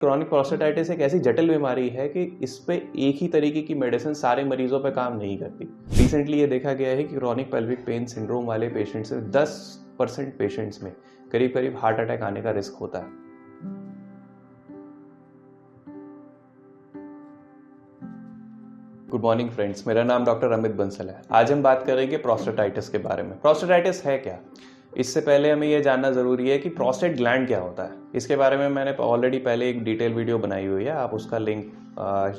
Chronic prostatitis एक ऐसी जटिल बीमारी है कि इस पे एक ही तरीके की मेडिसिन सारे मरीजों पे काम नहीं करती। रिसेंटली ये देखा गया है कि क्रॉनिक पेल्विक पेन सिंड्रोम वाले पेशेंट्स से 10% पेशेंट्स में करीब करीब हार्ट अटैक आने का रिस्क होता है। गुड मॉर्निंग फ्रेंड्स, मेरा नाम डॉक्टर अमित बंसल है। आज हम बात करेंगे प्रोस्टेटाइटिस के बारे में। प्रोस्टेटाइटिस है क्या? इससे पहले हमें यह जानना जरूरी है कि प्रोस्टेट ग्लैंड क्या होता है। इसके बारे में मैंने ऑलरेडी पहले एक डिटेल वीडियो बनाई हुई है, आप उसका लिंक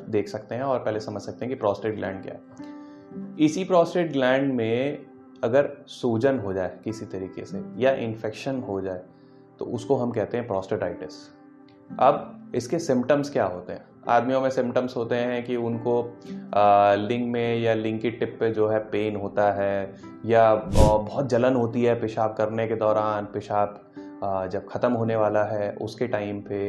देख सकते हैं और पहले समझ सकते हैं कि प्रोस्टेट ग्लैंड क्या है। इसी प्रोस्टेट ग्लैंड में अगर सूजन हो जाए किसी तरीके से या इन्फेक्शन हो जाए तो उसको हम कहते हैं प्रोस्टेटाइटिस। अब इसके सिम्टम्स क्या होते हैं? आदमियों में सिम्टम्स होते हैं कि उनको लिंग में या लिंग की टिप पे जो है पेन होता है, या बहुत जलन होती है पेशाब करने के दौरान, पेशाब जब ख़त्म होने वाला है उसके टाइम पे,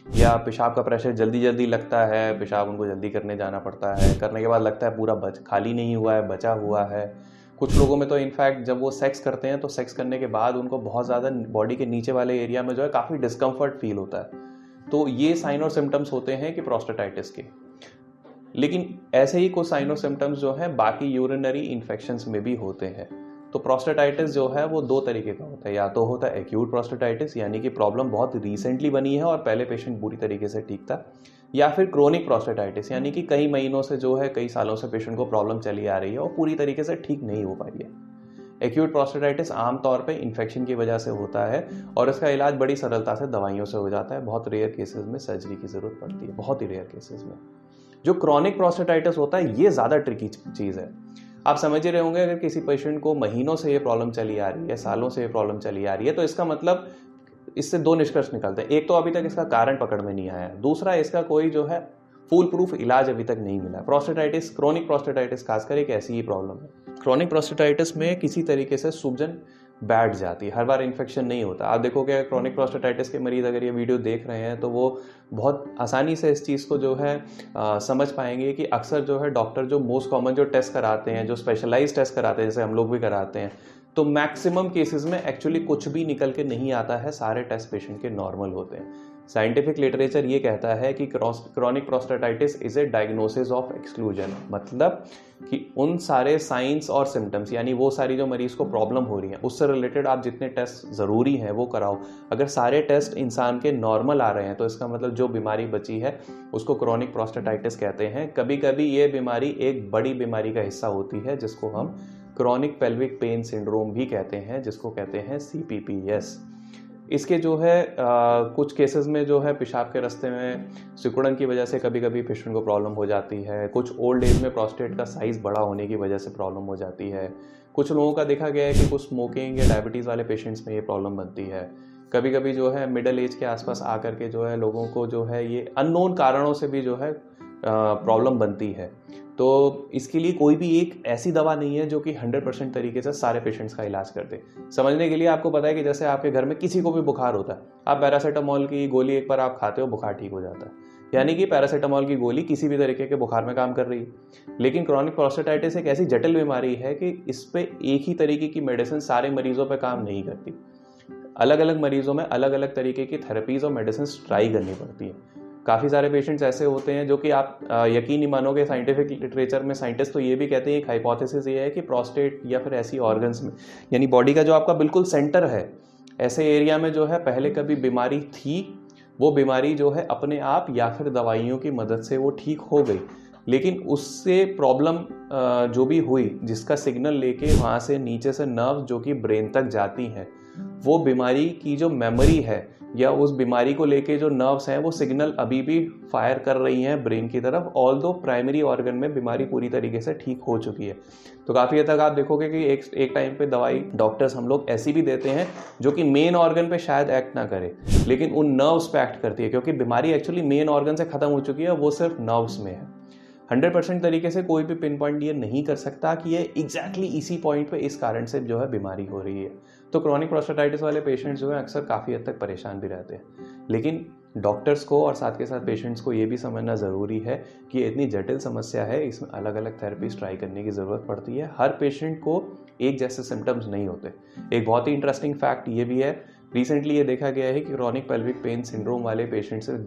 या पेशाब का प्रेशर जल्दी जल्दी लगता है, पेशाब उनको जल्दी करने जाना पड़ता है, करने के बाद लगता है पूरा खाली नहीं हुआ है, बचा हुआ है। कुछ लोगों में तो इनफैक्ट जब वो सेक्स करते हैं तो सेक्स करने के बाद उनको बहुत ज़्यादा बॉडी के नीचे वाले एरिया में जो है काफ़ी डिस्कम्फर्ट फील होता है। तो ये साइन और सिम्टम्स होते हैं कि प्रोस्टेटाइटिस के। लेकिन ऐसे ही कुछ साइन और सिम्टम्स जो है बाकी यूरिनरी इन्फेक्शंस में भी होते हैं। तो प्रोस्टेटाइटिस जो है वो दो तरीके का होता है। या तो होता है एक्यूट प्रोस्टेटाइटिस, यानी कि प्रॉब्लम बहुत रिसेंटली बनी है और पहले पेशेंट पूरी तरीके से ठीक था, या फिर क्रोनिक प्रोस्टेटाइटिस, यानी कि कई महीनों से जो है, कई सालों से पेशेंट को प्रॉब्लम चली आ रही है और पूरी तरीके से ठीक नहीं हो पाई है। एक्यूट प्रोस्टेटाइटिस आमतौर पे इन्फेक्शन की वजह से होता है और इसका इलाज बड़ी सरलता से दवाइयों से हो जाता है। बहुत रेयर केसेस में सर्जरी की जरूरत पड़ती है, बहुत ही रेयर केसेस में। जो क्रोनिक प्रोस्टेटाइटिस होता है ये ज्यादा ट्रिकी चीज है। आप समझ ही रहे होंगे, अगर किसी पेशेंट को महीनों से ये प्रॉब्लम चली आ रही है, सालों से ये प्रॉब्लम चली आ रही है, तो इसका मतलब इससे दो निष्कर्ष निकलते हैं। एक तो अभी तक इसका कारण पकड़ में नहीं आया, दूसरा इसका कोई जो है फुल प्रूफ इलाज अभी तक नहीं मिला। प्रोस्टेटाइटिस, क्रोनिक प्रोस्टेटाइटिस खासकर एक ऐसी ही प्रॉब्लम है। क्रोनिक प्रोस्टेटाइटिस में किसी तरीके से सूजन बैठ जाती है, हर बार इन्फेक्शन नहीं होता। आप देखोगे क्रोनिक प्रोस्टेटाइटिस के मरीज अगर ये वीडियो देख रहे हैं तो वो बहुत आसानी से इस चीज़ को जो है समझ पाएंगे कि अक्सर जो है डॉक्टर जो मोस्ट कॉमन जो टेस्ट कराते हैं, जो स्पेशलाइज टेस्ट कराते हैं, जैसे हम लोग भी कराते हैं, तो मैक्सिमम केसेस में एक्चुअली कुछ भी निकल के नहीं आता है। सारे टेस्ट पेशेंट के नॉर्मल होते हैं। साइंटिफिक लिटरेचर ये कहता है कि chronic prostatitis is a diagnosis of exclusion, मतलब कि उन सारे साइंस और सिम्टम्स, यानी वो सारी जो मरीज को प्रॉब्लम हो रही है उससे रिलेटेड आप जितने टेस्ट ज़रूरी हैं वो कराओ। अगर सारे टेस्ट इंसान के नॉर्मल आ रहे हैं तो इसका मतलब जो बीमारी बची है उसको क्रोनिक प्रोस्टेटाइटिस कहते हैं। कभी कभी ये बीमारी एक बड़ी बीमारी का हिस्सा होती है जिसको हम क्रॉनिक पेल्विक पेन सिंड्रोम भी कहते हैं, जिसको कहते हैं CPPS। इसके जो है कुछ केसेस में जो है पेशाब के रास्ते में सिकुड़न की वजह से कभी कभी पेशेंट को प्रॉब्लम हो जाती है। कुछ ओल्ड एज में प्रोस्टेट का साइज़ बड़ा होने की वजह से प्रॉब्लम हो जाती है। कुछ लोगों का देखा गया है कि कुछ स्मोकिंग या डायबिटीज़ वाले पेशेंट्स में ये प्रॉब्लम बनती है। कभी कभी जो है मिडिल एज के आसपास आकर के जो है लोगों को जो है ये अननोन कारणों से भी जो है प्रॉब्लम बनती है। तो इसके लिए कोई भी एक ऐसी दवा नहीं है जो कि 100% तरीके से सारे पेशेंट्स का इलाज कर दे। समझने के लिए आपको पता है कि जैसे आपके घर में किसी को भी बुखार होता है, आप पैरासीटामोल की गोली एक बार आप खाते हो, बुखार ठीक हो जाता है, यानी कि पैरासीटामोल की गोली किसी भी तरीके के बुखार में काम कर रही है। लेकिन क्रॉनिक प्रोस्टेटाइटिस एक ऐसी जटिल बीमारी है कि इस पे एक ही तरीके की मेडिसिन सारे मरीजों पे काम नहीं करती। अलग अलग मरीजों में अलग अलग तरीके की थेरेपीज और मेडिसिन ट्राई करनी पड़ती है। काफ़ी सारे पेशेंट्स ऐसे होते हैं जो कि आप यकीन नहीं मानोगे, साइंटिफिक लिटरेचर में साइंटिस्ट तो ये भी कहते हैं, एक हाइपोथेसिस ये है कि प्रोस्टेट या फिर ऐसी ऑर्गन्स में, यानी बॉडी का जो आपका बिल्कुल सेंटर है, ऐसे एरिया में जो है पहले कभी बीमारी थी, वो बीमारी जो है अपने आप या फिर दवाइयों की मदद से वो ठीक हो गई। लेकिन उससे प्रॉब्लम जो भी हुई, जिसका सिग्नल लेके वहाँ से नीचे से नर्व जो कि ब्रेन तक जाती हैं, वो बीमारी की जो मेमोरी है या उस बीमारी को लेके जो नर्व्स हैं वो सिग्नल अभी भी फायर कर रही हैं ब्रेन की तरफ, ऑल्दो प्राइमरी ऑर्गन में बीमारी पूरी तरीके से ठीक हो चुकी है। तो काफ़ी हद तक आप देखोगे कि एक टाइम पे दवाई डॉक्टर्स हम लोग ऐसी भी देते हैं जो कि मेन ऑर्गन पे शायद एक्ट ना करे, लेकिन उन नर्व्स पे एक्ट करती है, क्योंकि बीमारी एक्चुअली मेन ऑर्गन से खत्म हो चुकी है, वो सिर्फ नर्व्स में है। 100% तरीके से कोई भी पिन पॉइंट ये नहीं कर सकता कि ये एग्जैक्टली इसी पॉइंट पे इस कारण से जो है बीमारी हो रही है। तो क्रॉनिक प्रोस्टेटाइटिस वाले पेशेंट्स जो है अक्सर काफ़ी हद तक परेशान भी रहते हैं। लेकिन डॉक्टर्स को और साथ के साथ पेशेंट्स को ये भी समझना ज़रूरी है कि ये इतनी जटिल समस्या है, इसमें अलग अलग थेरेपीज ट्राई करने की ज़रूरत पड़ती है। हर पेशेंट को एक जैसे सिम्टम्स नहीं होते। एक बहुत ही इंटरेस्टिंग फैक्ट ये भी है, रिसेंटली ये देखा गया है कि क्रॉनिक पेल्विक पेन सिंड्रोम वाले पेशेंट से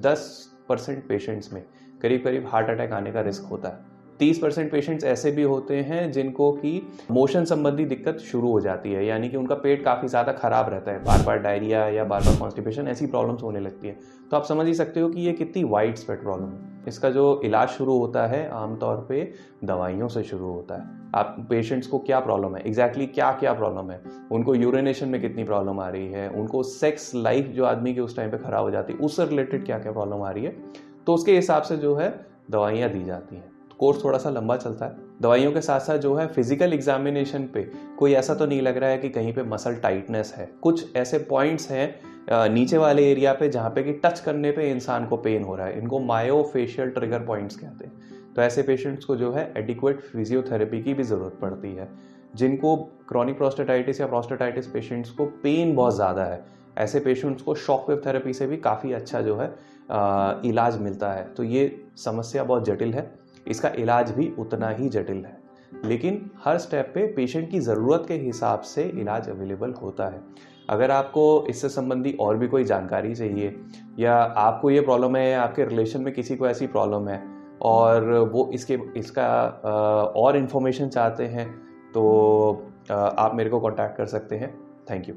30% पेशेंट्स में करीब करीब हार्ट अटैक आने का रिस्क होता है। 30% पेशेंट्स ऐसे भी होते हैं जिनको कि मोशन संबंधी दिक्कत शुरू हो जाती है, यानी कि उनका पेट काफ़ी ज़्यादा खराब रहता है, बार बार डायरिया या बार बार कॉन्स्टिपेशन ऐसी प्रॉब्लम्स होने लगती है। तो आप समझ ही सकते हो कि ये कितनी वाइड स्प्रेड प्रॉब्लम है। इसका जो इलाज शुरू होता है आमतौर पे दवाइयों से शुरू होता है। आप पेशेंट्स को क्या प्रॉब्लम है, एग्जैक्टली क्या क्या प्रॉब्लम है, उनको यूरिनेशन में कितनी प्रॉब्लम आ रही है, उनको सेक्स लाइफ जो आदमी की उस टाइम पे खराब हो जाती है उससे रिलेटेड क्या क्या प्रॉब्लम आ रही है, तो उसके हिसाब से जो है दवाइयाँ दी जाती हैं। कोर्स थोड़ा सा लंबा चलता है। दवाइयों के साथ साथ जो है फिजिकल एग्जामिनेशन पे कोई ऐसा तो नहीं लग रहा है कि कहीं पे मसल टाइटनेस है। कुछ ऐसे पॉइंट्स हैं नीचे वाले एरिया पे जहाँ पे कि टच करने पे इंसान को पेन हो रहा है, इनको मायोफेशियल ट्रिगर पॉइंट्स कहते हैं। तो ऐसे पेशेंट्स को जो है एडिक्वेट फिजियोथेरेपी की भी ज़रूरत पड़ती है। जिनको क्रॉनिक प्रोस्टेटाइटिस या प्रोस्टेटाइटिस पेशेंट्स को पेन बहुत ज़्यादा है, ऐसे पेशेंट्स को शॉकवेव थेरेपी से भी काफ़ी अच्छा जो है इलाज मिलता है। तो ये समस्या बहुत जटिल है, इसका इलाज भी उतना ही जटिल है, लेकिन हर स्टेप पे पेशेंट की ज़रूरत के हिसाब से इलाज अवेलेबल होता है। अगर आपको इससे संबंधी और भी कोई जानकारी चाहिए या आपको ये प्रॉब्लम है या आपके रिलेशन में किसी को ऐसी प्रॉब्लम है और वो इसका और इन्फॉर्मेशन चाहते हैं तो आप मेरे को कांटेक्ट कर सकते हैं। Thank you.